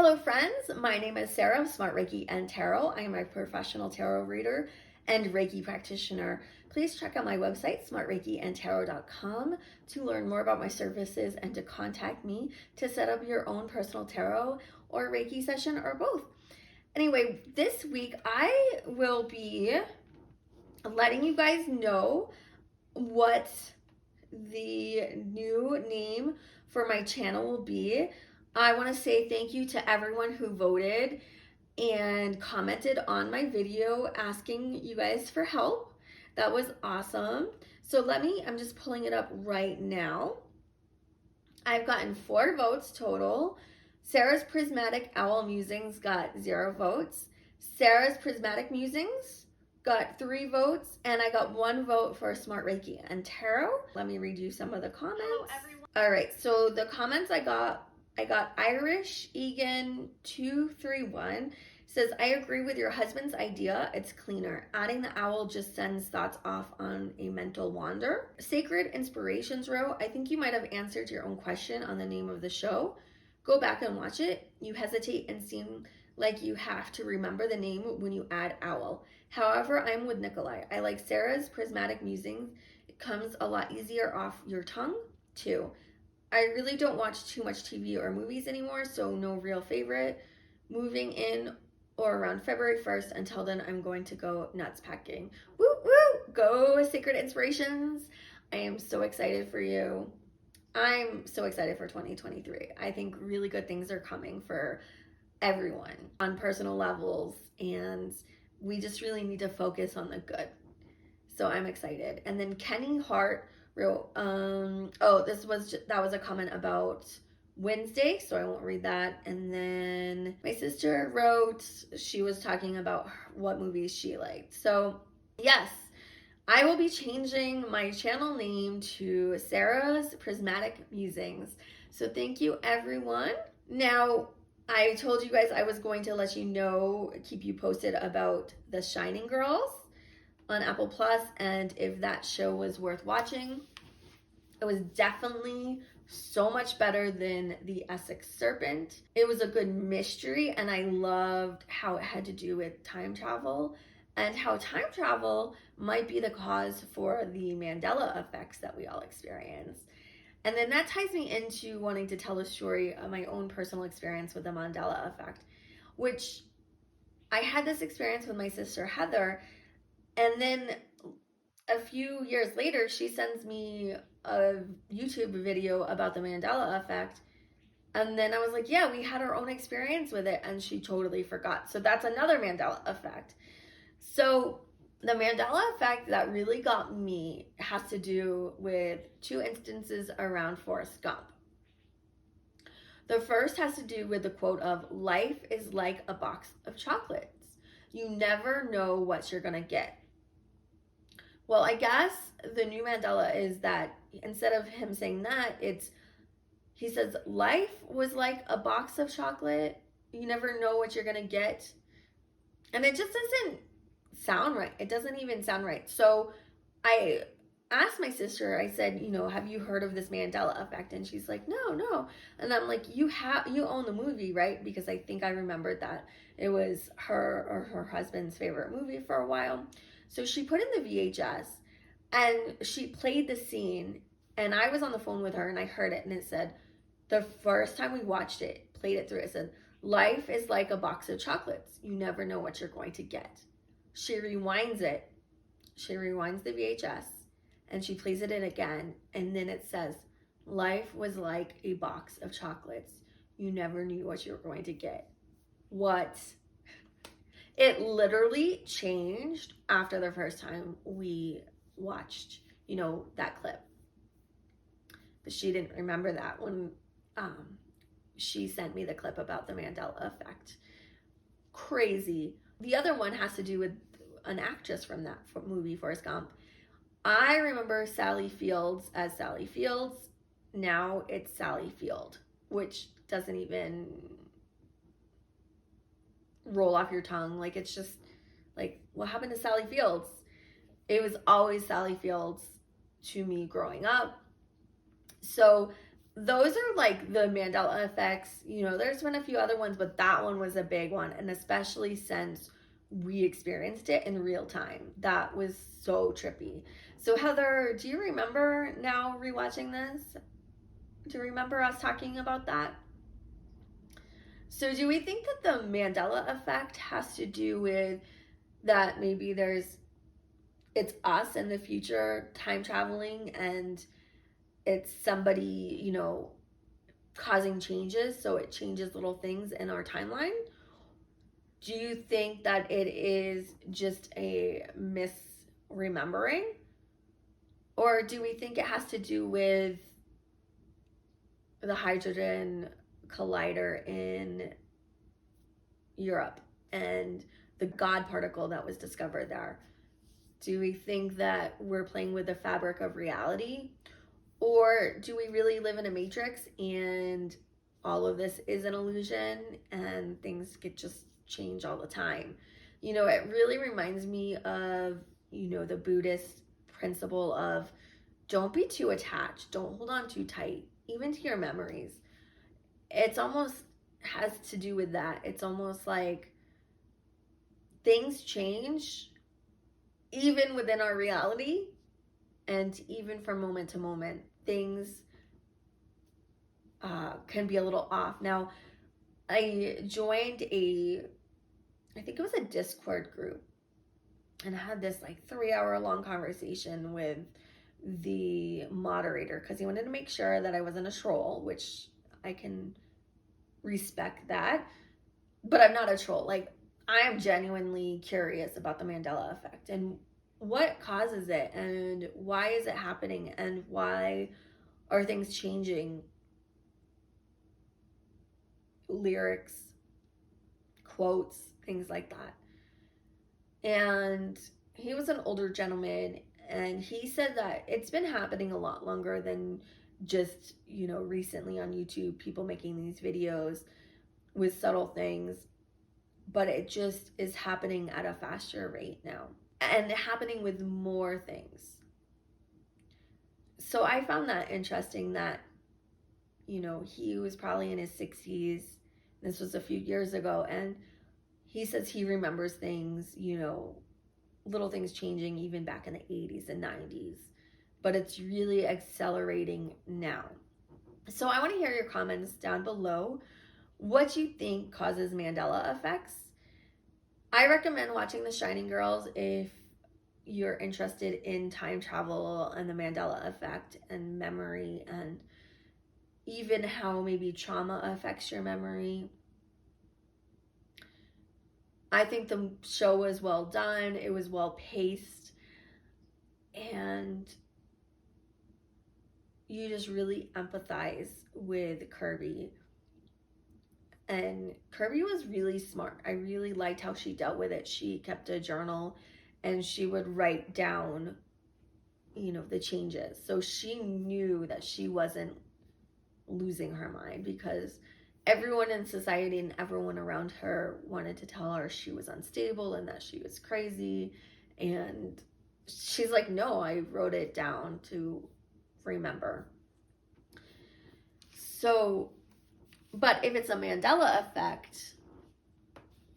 Hello friends, my name is Sarah of Smart Reiki and Tarot. I am a professional tarot reader and Reiki practitioner. Please check out my website, smartreikiandtarot.com, to learn more about my services and to contact me to set up your own personal tarot or Reiki session or both. Anyway, this week I will be letting you guys know what the new name for my channel will be. I want to say thank you to everyone who voted and commented on my video asking you guys for help. That was awesome. So I'm just pulling it up right now. I've gotten 4 votes total. Sarah's Prismatic Owl Musings got 0 votes. Sarah's Prismatic Musings got 3 votes, and I got 1 vote for Smart Reiki and Tarot. Let me read you some of the comments. Hello, everyone. All right, so the comments I got Irish Egan 231 says, I agree with your husband's idea. It's cleaner. Adding the owl just sends thoughts off on a mental wander. Sacred Inspirations wrote, I think you might have answered your own question on the name of the show. Go back and watch it. You hesitate and seem like you have to remember the name when you add owl. However, I'm with Nikolai. I like Sarah's Prismatic Musings. It comes a lot easier off your tongue too. I really don't watch too much TV or movies anymore, so no real favorite. Moving in or around February 1st. Until then, I'm going to go nuts packing. Woo woo! Go Sacred Inspirations. I am so excited for you. I'm so excited for 2023. I think really good things are coming for everyone on personal levels, and we just really need to focus on the good. So I'm excited. And then Kenny Hart wrote, that was a comment about Wednesday, so I won't read that. And then my sister wrote, she was talking about what movies she liked. So yes, I will be changing my channel name to Sarah's Prismatic Musings. So thank you, everyone. Now, I told you guys I was going to let you know, keep you posted about The Shining Girls on Apple Plus, and if that show was worth watching. It was definitely so much better than The Essex Serpent. It was a good mystery, and I loved how it had to do with time travel and how time travel might be the cause for the Mandela effects that we all experience. And then that ties me into wanting to tell a story of my own personal experience with the Mandela effect, which I had this experience with my sister Heather, and then a few years later, she sends me a YouTube video about the Mandela effect. And then I was like, yeah, we had our own experience with it. And she totally forgot. So that's another Mandela effect. So the Mandela effect that really got me has to do with 2 instances around Forrest Gump. The first has to do with the quote of, life is like a box of chocolates. You never know what you're going to get. Well, I guess the new Mandela is that instead of him saying that, he says, life was like a box of chocolate. You never know what you're going to get. And it just doesn't sound right. It doesn't even sound right. So I asked my sister, I said, have you heard of this Mandela effect? And she's like, no. And I'm like, you own the movie, right? Because I think I remembered that it was her or her husband's favorite movie for a while. So she put in the VHS and she played the scene, and I was on the phone with her and I heard it, and it said, the first time we watched it, played it through, it said, life is like a box of chocolates. You never know what you're going to get. She rewinds it. She rewinds the VHS and she plays it in again. And then it says, life was like a box of chocolates. You never knew what you were going to get. What? It literally changed after the first time we watched, that clip. But she didn't remember that when she sent me the clip about the Mandela effect. Crazy. The other one has to do with an actress from that movie, Forrest Gump. I remember Sally Fields as Sally Fields. Now it's Sally Field, which doesn't even roll off your tongue. Like, it's just like, what happened to Sally Fields? It was always Sally Fields to me growing up. So those are like the Mandela effects. There's been a few other ones, but that one was a big one. And especially since we experienced it in real time. That was so trippy. So, Heather, do you remember now rewatching this? Do you remember us talking about that? So, do we think that the Mandela effect has to do with that maybe it's us in the future time traveling and it's somebody, causing changes, so it changes little things in our timeline? Do you think that it is just a misremembering? Or do we think it has to do with the hydrogen collider in Europe and the God particle that was discovered there? Do we think that we're playing with the fabric of reality? Or do we really live in a matrix and all of this is an illusion and things get just change all the time? It really reminds me of, the Buddhist principle of don't be too attached, don't hold on too tight, even to your memories. It's almost has to do with that. It's almost like things change even within our reality, and even from moment to moment, things can be a little off. Now, I joined I think it was a Discord group, and I had this like 3 hour long conversation with the moderator because he wanted to make sure that I wasn't a troll, which I can respect that. But I'm not a troll. Like, I am genuinely curious about the Mandela effect and what causes it and why is it happening and why are things changing? Lyrics, quotes, things like that. And he was an older gentleman, and he said that it's been happening a lot longer than just, recently on YouTube, people making these videos with subtle things, but it just is happening at a faster rate now and happening with more things. So I found that interesting that, he was probably in his 60s. This was a few years ago, and he says he remembers things, little things changing even back in the 80s and 90s, but it's really accelerating now. So I want to hear your comments down below. What you think causes Mandela effects? I recommend watching The Shining Girls if you're interested in time travel and the Mandela effect and memory, and even how maybe trauma affects your memory. I think the show was well done. It was well paced. And you just really empathize with Kirby. And Kirby was really smart. I really liked how she dealt with it. She kept a journal and she would write down, the changes. So she knew that she wasn't losing her mind, because everyone in society and everyone around her wanted to tell her she was unstable and that she was crazy. And she's like, no, I wrote it down to remember. So, but if it's a Mandela effect,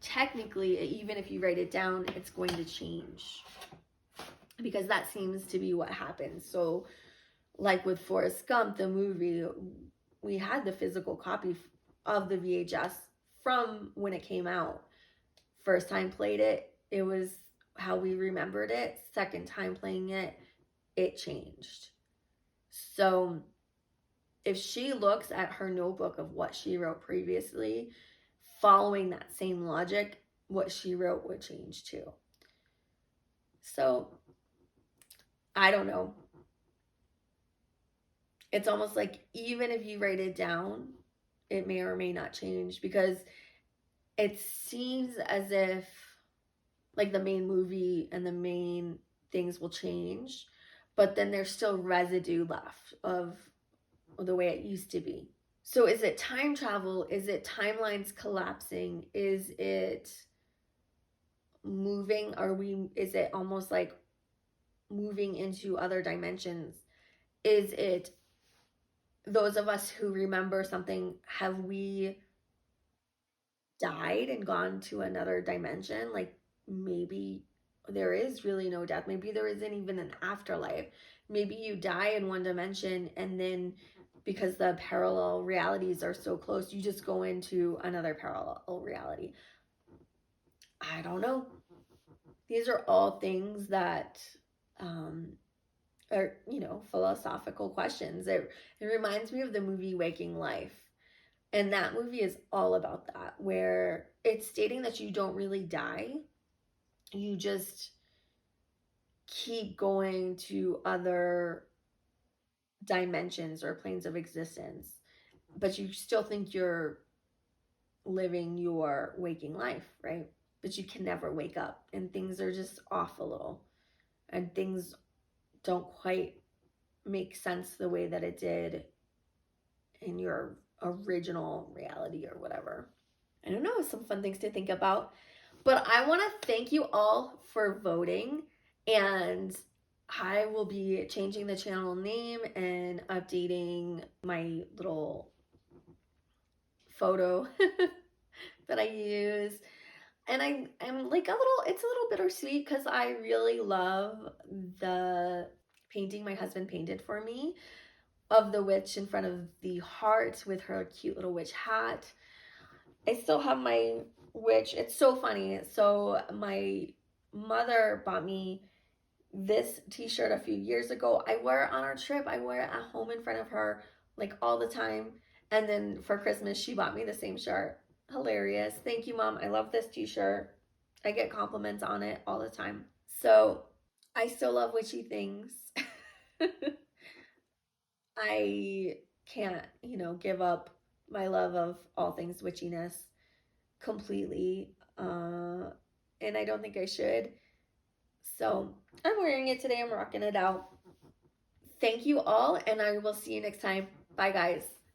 technically, even if you write it down, it's going to change, because that seems to be what happens. So, like with Forrest Gump, the movie, we had the physical copy of the VHS from when it came out. First time played it, it was how we remembered it. Second time playing it, it changed. So if she looks at her notebook of what she wrote previously, following that same logic, what she wrote would change too. So I don't know. It's almost like even if you write it down, it may or may not change, because it seems as if like the main movie and the main things will change, but then there's still residue left of the way it used to be. So is it time travel? Is it timelines collapsing? Is it moving? Is it almost like moving into other dimensions? Is it those of us who remember something, have we died and gone to another dimension? Like maybe there is really no death. Maybe there isn't even an afterlife. Maybe you die in one dimension and then because the parallel realities are so close, you just go into another parallel reality. I don't know. These are all things that um, are, philosophical questions. It reminds me of the movie Waking Life. And that movie is all about that, where it's stating that you don't really die. You just keep going to other dimensions or planes of existence, but you still think you're living your waking life, right? But you can never wake up, and things are just off a little, and things don't quite make sense the way that it did in your original reality or whatever. I don't know, some fun things to think about. But I want to thank you all for voting, and I will be changing the channel name and updating my little photo that I use. And I'm like it's a little bittersweet because I really love the painting my husband painted for me of the witch in front of the heart with her cute little witch hat. I still have my witch. It's so funny. So my mother bought me this t-shirt a few years ago. I wear it on our trip. I wear it at home in front of her like all the time. And then for Christmas, she bought me the same shirt. Hilarious. Thank you, Mom. I love this t-shirt. I get compliments on it all the time. So I still love witchy things. I can't, give up my love of all things witchiness completely. And I don't think I should. So I'm wearing it today. I'm rocking it out. Thank you all, and I will see you next time. Bye, guys.